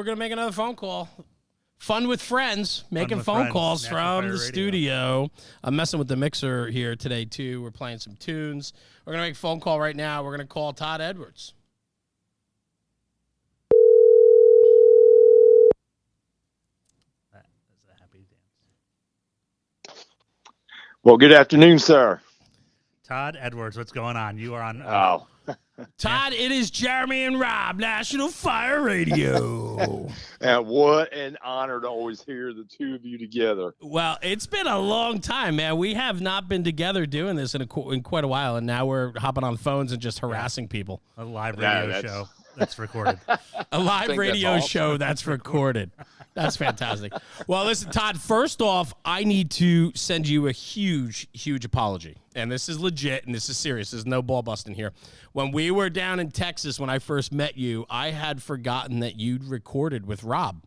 We're going to make another phone call. Fun with friends, making phone friends. calls National from Fire the Radio. studio. I'm messing with the mixer here today, too. We're playing some tunes. We're going to make a phone call right now. We're going to call Todd Edwards. That is a happy dance. Well, good afternoon, sir. Todd Edwards, what's going on? You are on. Todd, it is Jeremy and Rob, National Fire Radio. And what an honor to always hear the two of you together. Well, it's been a long time, man. We have not been together doing this in quite a while, and now we're hopping on phones and just harassing people. A live radio show that's recorded. A live radio awesome. show that's recorded. That's fantastic. Well, listen, Todd, first off, I need to send you a huge, huge apology. And this is legit, and this is serious. There's no ball busting here. When we were down in Texas, when I first met you, I had forgotten that you'd recorded with Rob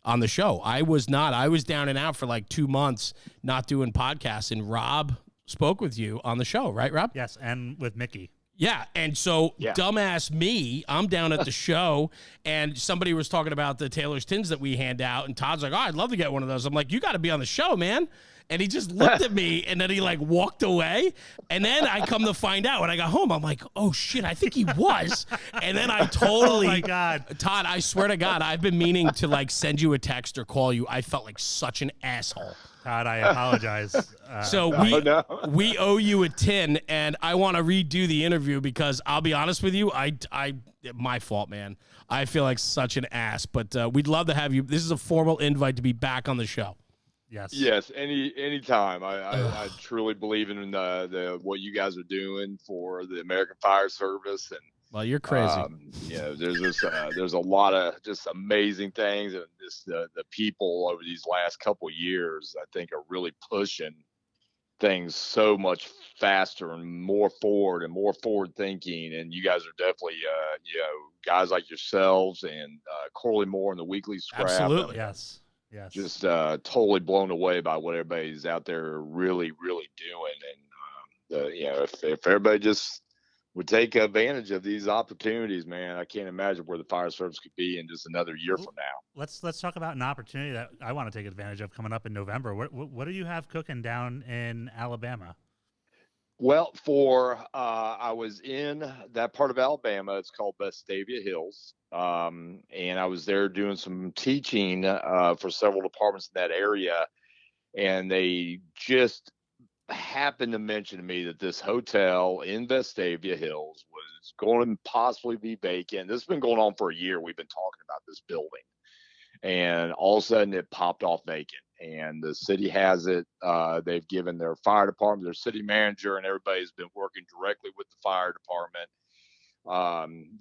on the show. I was not. I was down and out for like 2 months not doing podcasts, and Rob spoke with you on the show, right, Rob? Yes, and with Mickey. Yeah, and so dumbass me, I'm down at the show, and somebody was talking about the Taylor's Tins that we hand out, and Todd's like, oh, I'd love to get one of those. I'm like, you got to be on the show, man. And he just looked at me, and then he, like, walked away. And then I come to find out, when I got home, I'm like, oh, shit, I think he was. And then I totally, Oh, my God. Todd, I swear to God, I've been meaning to, like, send you a text or call you. I felt like such an asshole. Todd, I apologize. So we owe you a tin, and I want to redo the interview because I'll be honest with you, my fault, man. I feel like such an ass, but we'd love to have you. This is a formal invite to be back on the show. Yes, anytime. I truly believe in the what you guys are doing for the American Fire Service, and well, you're crazy. There's a lot of just amazing things, and just the people over these last couple of years, I think, are really pushing things so much faster and more forward thinking. And you guys are definitely, guys like yourselves and Corley Moore and the Weekly Scrap. Absolutely, yes. Just totally blown away by what everybody's out there really, really doing. And if everybody just would take advantage of these opportunities, man, I can't imagine where the fire service could be in just another year from now. Let's talk about an opportunity that I want to take advantage of coming up in November. What do you have cooking down in Alabama? Well, I was in that part of Alabama. It's called Vestavia Hills. And I was there doing some teaching for several departments in that area. And they just happened to mention to me that this hotel in Vestavia Hills was going to possibly be vacant. This has been going on for a year. We've been talking about this building. And all of a sudden it popped off vacant. And the city has it. They've given their fire department, their city manager, and everybody's been working directly with the fire department.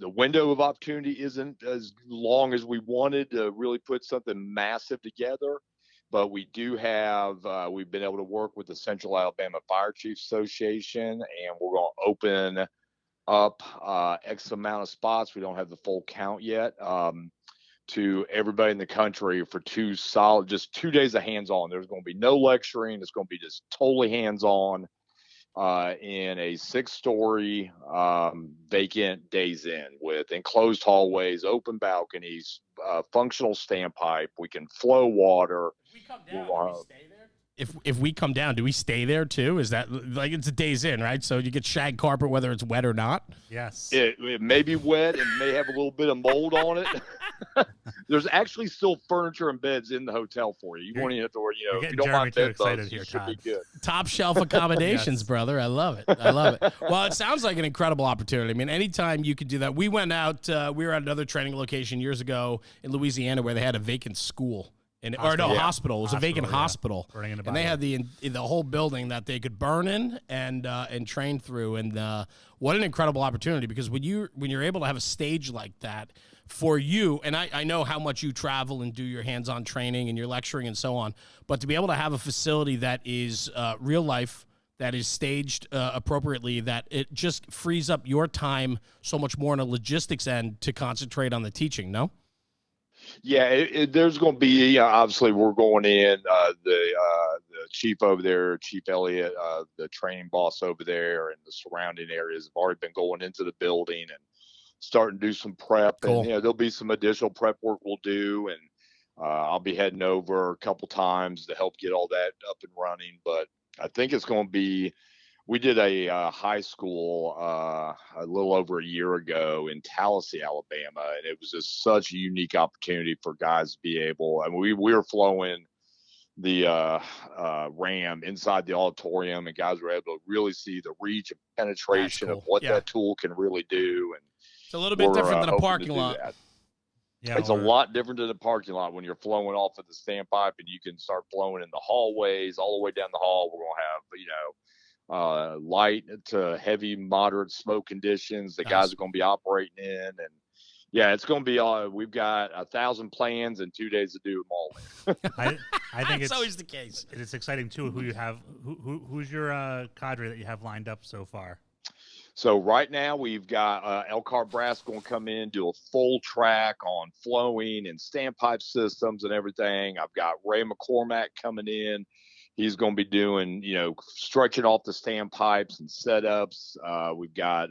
The window of opportunity isn't as long as we wanted to really put something massive together, but we do have, we've been able to work with the Central Alabama Fire Chiefs Association, and we're going to open up X amount of spots. We don't have the full count yet. To everybody in the country for 2 days of hands-on. There's going to be no lecturing. It's going to be just totally hands-on in a 6-story vacant Days Inn with enclosed hallways, open balconies, functional standpipe. We can flow water. If we come down, do we stay there? If we come down, do we stay there too? Is that like it's a Days Inn, right? So you get shag carpet whether it's wet or not? Yes. It may be wet and may have a little bit of mold on it. There's actually still furniture and beds in the hotel for you. You won't even have to worry, if you don't mind bed bugs, you should be good. Top shelf accommodations, brother. I love it. Well, it sounds like an incredible opportunity. I mean, anytime you could do that. We went out, we were at another training location years ago in Louisiana where they had a vacant school. Hospital. It was a vacant hospital. And they had the whole building that they could burn in and train through. And what an incredible opportunity, because when you're able to have a stage like that for you, and I know how much you travel and do your hands-on training and your lecturing and so on, but to be able to have a facility that is real life, that is staged appropriately, that it just frees up your time so much more on a logistics end to concentrate on the teaching, no? Yeah, there's going to be, obviously we're going in, the chief over there, Chief Elliott, the training boss over there and the surrounding areas have already been going into the building and starting to do some prep. Cool. And there'll be some additional prep work we'll do, and I'll be heading over a couple times to help get all that up and running. But I think it's going to be. We did a high school a little over a year ago in Tallahassee, Alabama, and it was just such a unique opportunity for guys to be able. And we were flowing the RAM inside the auditorium, and guys were able to really see the reach and penetration of what that tool can really do. And it's a little bit different than a parking lot. Yeah, it's a lot different than a parking lot when you're flowing off of the standpipe, and you can start flowing in the hallways all the way down the hall. We're gonna have light to heavy, moderate smoke conditions that guys are going to be operating in. And yeah, it's going to be we've got 1,000 plans and 2 days to do them all. I think it's always the case. It's exciting too. Who you have? Who's your cadre that you have lined up so far? So right now we've got Elkhart Brass going to come in, do a full track on flowing and standpipe systems and everything. I've got Ray McCormack coming in. He's going to be doing, stretching off the standpipes and setups. We've got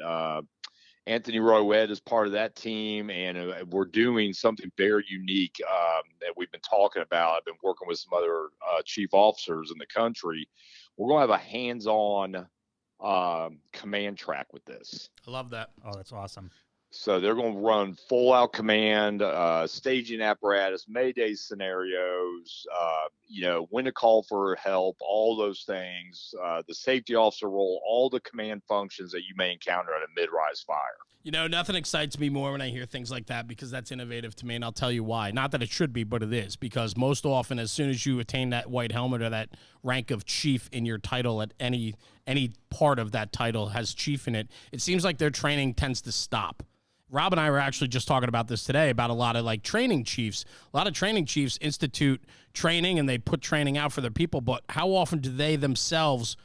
Anthony Royette as part of that team, and we're doing something very unique that we've been talking about. I've been working with some other chief officers in the country. We're going to have a hands-on command track with this. I love that. Oh, that's awesome. So they're going to run full-out command, staging apparatus, Mayday scenarios, when to call for help, all those things, the safety officer role, all the command functions that you may encounter at a mid-rise fire. Nothing excites me more when I hear things like that, because that's innovative to me, and I'll tell you why. Not that it should be, but it is, because most often as soon as you attain that white helmet or that rank of chief in your title, at any part of that title has chief in it, it seems like their training tends to stop. Rob and I were actually just talking about this today, about a lot of training chiefs. A lot of training chiefs institute training and they put training out for their people, but how often do they themselves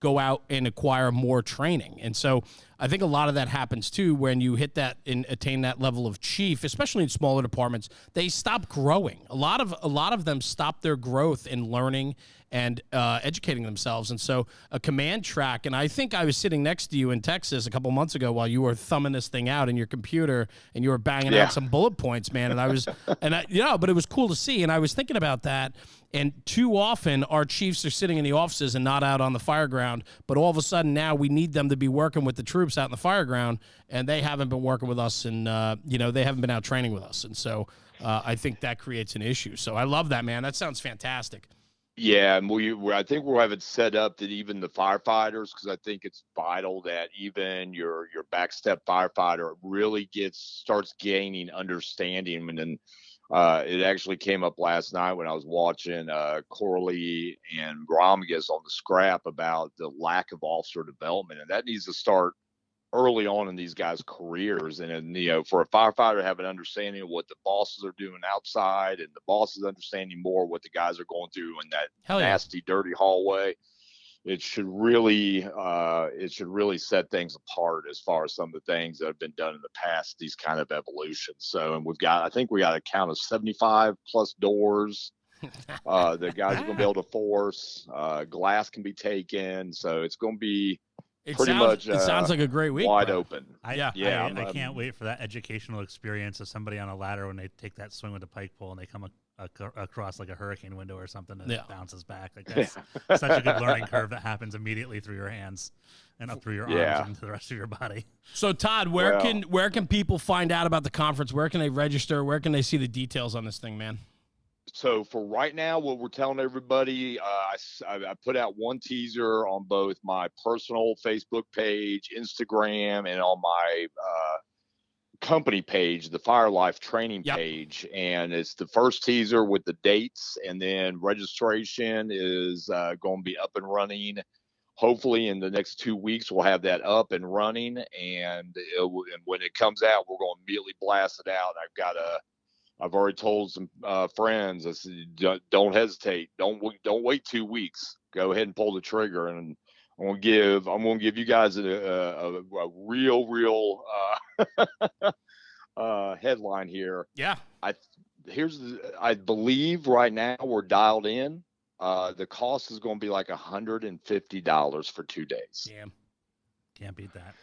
go out and acquire more training? And so I think a lot of that happens too when you hit that and attain that level of chief, especially in smaller departments. They stop growing. A lot of them stop their growth in learning and educating themselves. And so a command track, and I think I was sitting next to you in Texas a couple months ago while you were thumbing this thing out in your computer and you were banging out some bullet points, man. And but it was cool to see. And I was thinking about that. And too often our chiefs are sitting in the offices and not out on the fire ground. But all of a sudden now we need them to be working with the troops out in the fire ground, and they haven't been working with us, and they haven't been out training with us. And so I think that creates an issue. So I love that, man. That sounds fantastic. Yeah, and I think we'll have it set up that even the firefighters, because I think it's vital that even your backstep firefighter really starts gaining understanding. And then it actually came up last night when I was watching Corley and Ramges on the scrap about the lack of officer development, and that needs to start early on in these guys' careers. And for a firefighter to have an understanding of what the bosses are doing outside, and the bosses understanding more what the guys are going through in that nasty, dirty hallway, it should really set things apart as far as some of the things that have been done in the past, these kind of evolutions. So, and I think we got a count of 75 plus doors the guys are going to be able to force. Glass can be taken. So it's going to be it sounds like a great week. Wide open. I can't wait for that educational experience of somebody on a ladder when they take that swing with the pike pole and they come across like a hurricane window or something and it bounces back. Like that's such a good learning curve that happens immediately through your hands and up through your arms and to the rest of your body. So Todd, where can people find out about the conference? Where can they register? Where can they see the details on this thing, man? So for right now, what we're telling everybody, I put out one teaser on both my personal Facebook page, Instagram, and on my company page, the Fire Life training page. And it's the first teaser with the dates, and then registration is going to be up and running. Hopefully in the next 2 weeks, we'll have that up and running. And when it comes out, we're going to immediately blast it out. I've already told some friends, I said, don't hesitate. Don't wait 2 weeks. Go ahead and pull the trigger. And I'm gonna give you guys a real headline here. Yeah. I believe right now we're dialed in. The cost is going to be like $150 for 2 days. Damn. Can't beat that.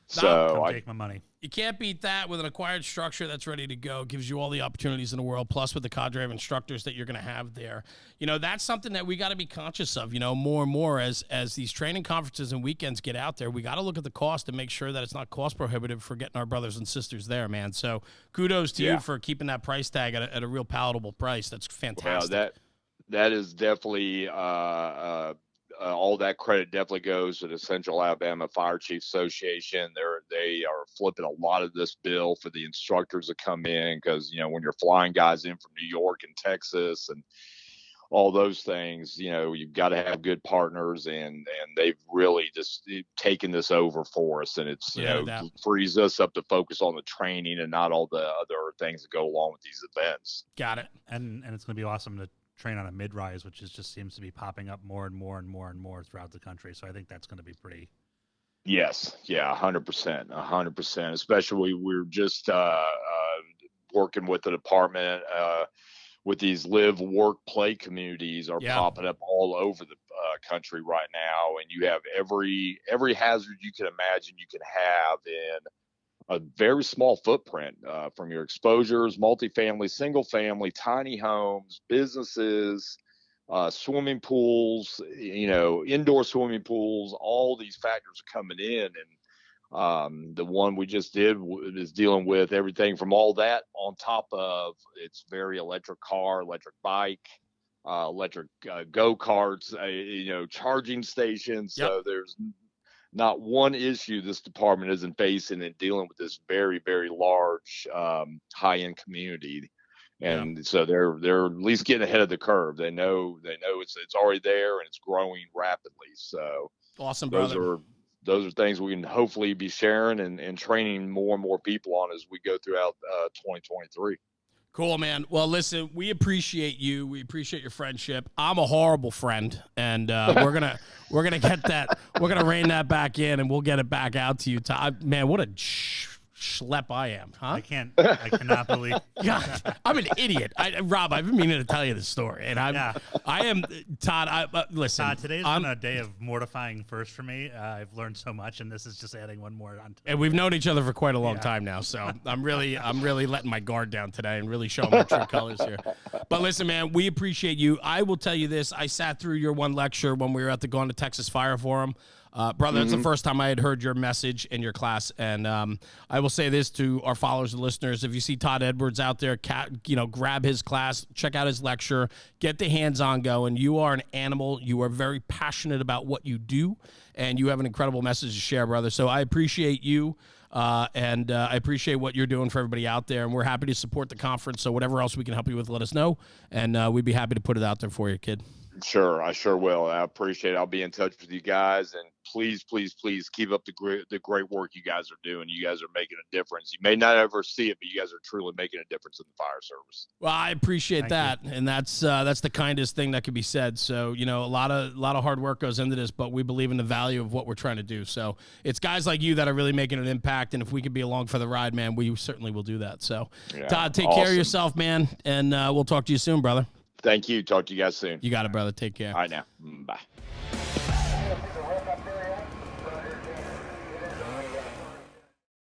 So come take my money. You can't beat that with an acquired structure that's ready to go. It gives you all the opportunities in the world, plus with the cadre of instructors that you're going to have there. That's something that we got to be conscious of, more and more as these training conferences and weekends get out there. We got to look at the cost and make sure that it's not cost prohibitive for getting our brothers and sisters there, man. So kudos to you for keeping that price tag at a real palatable price. That's fantastic. Well, that is definitely all that credit definitely goes to the Central Alabama Fire Chiefs Association. They are flipping a lot of this bill for the instructors to come in because, when you're flying guys in from New York and Texas and all those things, you've got to have good partners, and they've really just taken this over for us. And it's, frees us up to focus on the training and not all the other things that go along with these events. Got it. And it's going to be awesome to train on a mid-rise, which just seems to be popping up more and more and more and more throughout the country. So I think that's going to be pretty. Yes. Yeah. 100%. Especially we're just working with the department with these live, work, play communities are popping up all over the country right now. And you have every hazard you can imagine you can have in a very small footprint, from your exposures, multifamily, single family, tiny homes, businesses, swimming pools, indoor swimming pools. All these factors are coming in, and the one we just did is dealing with everything from all that on top of its very electric car, electric bike, electric go-karts, charging stations. So there's not one issue this department isn't facing in dealing with this very, very large, high-end community. And so they're at least getting ahead of the curve. They know it's already there, and it's growing rapidly. So awesome, brother. Those are things we can hopefully be sharing and training more and more people on as we go throughout 2023. Cool, man. Well, listen, we appreciate you. We appreciate your friendship. I'm a horrible friend, and we're gonna get that. We're gonna rein that back in, and we'll get it back out to you, Todd. Man, what a schlep I am, huh? I cannot believe. God, I'm an idiot. Rob, I've been meaning to tell you this story, and I am Todd. Listen, Todd, today's been a day of mortifying first for me. I've learned so much, and this is just adding one more on. And we've known each other for quite a long time now, so I'm really letting my guard down today and really showing my true colors here. But listen, man, we appreciate you. I will tell you this: I sat through your one lecture when we were at the Gone to Texas Fire Forum. Brother, it's the first time I had heard your message in your class, and I will say this to our followers and listeners: if you see Todd Edwards out there, grab his class, check out his lecture, get the hands-on going. You are an animal. You are very passionate about what you do, and you have an incredible message to share, brother. So I appreciate you, and I appreciate what you're doing for everybody out there, and we're happy to support the conference. So whatever else we can help you with, let us know, and we'd be happy to put it out there for you, kid. Sure, I sure will. I appreciate it. I'll be in touch with you guys, and please keep up the great work you guys are doing. You guys are making a difference. You may not ever see it, but you guys are truly making a difference in the fire service. Well, I appreciate that, and that's the kindest thing that could be said. So, a lot of hard work goes into this, but we believe in the value of what we're trying to do. So, it's guys like you that are really making an impact, and if we could be along for the ride, man, we certainly will do that. So, Todd, take care of yourself, man, and we'll talk to you soon, brother. Thank you. Talk to you guys soon. You got it, brother. Take care. All right now. Bye.